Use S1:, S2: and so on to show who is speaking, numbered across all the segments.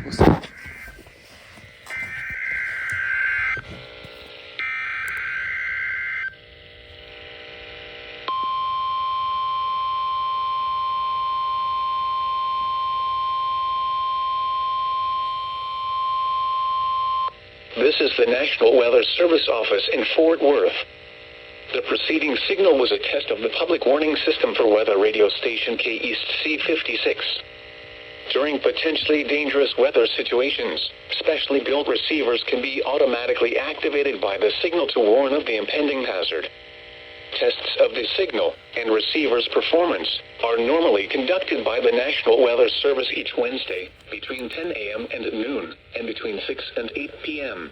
S1: We'll see.
S2: This is the National Weather Service office in Fort Worth. The preceding signal was a test of the public warning system for weather radio station KEC56. During potentially dangerous weather situations, specially built receivers can be automatically activated by the signal to warn of the impending hazard. Tests of the signal and receiver's performance are normally conducted by the National Weather Service each Wednesday between 10 a.m. and noon and between 6 and 8 p.m.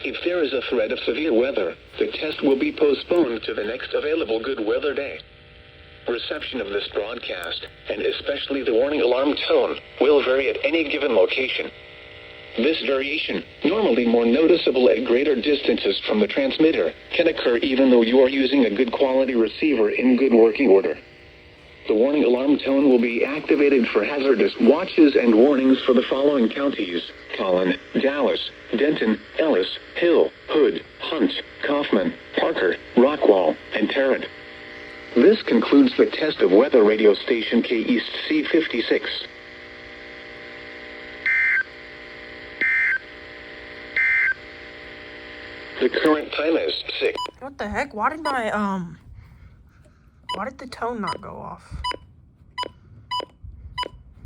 S2: If there is a threat of severe weather, the test will be postponed to the next available good weather day. Reception of this broadcast, and especially the warning alarm tone, will vary at any given location. This variation, normally more noticeable at greater distances from the transmitter, can occur even though you are using a good quality receiver in good working order. The warning alarm tone will be activated for hazardous watches and warnings for the following counties: Collin, Dallas, Denton, Ellis, Hill, Hood, Hunt, Kaufman, Parker, Rockwall, and Tarrant. This concludes the test of weather radio station KEC56. The current time is 6.
S1: What the heck? Why did the tone not go off?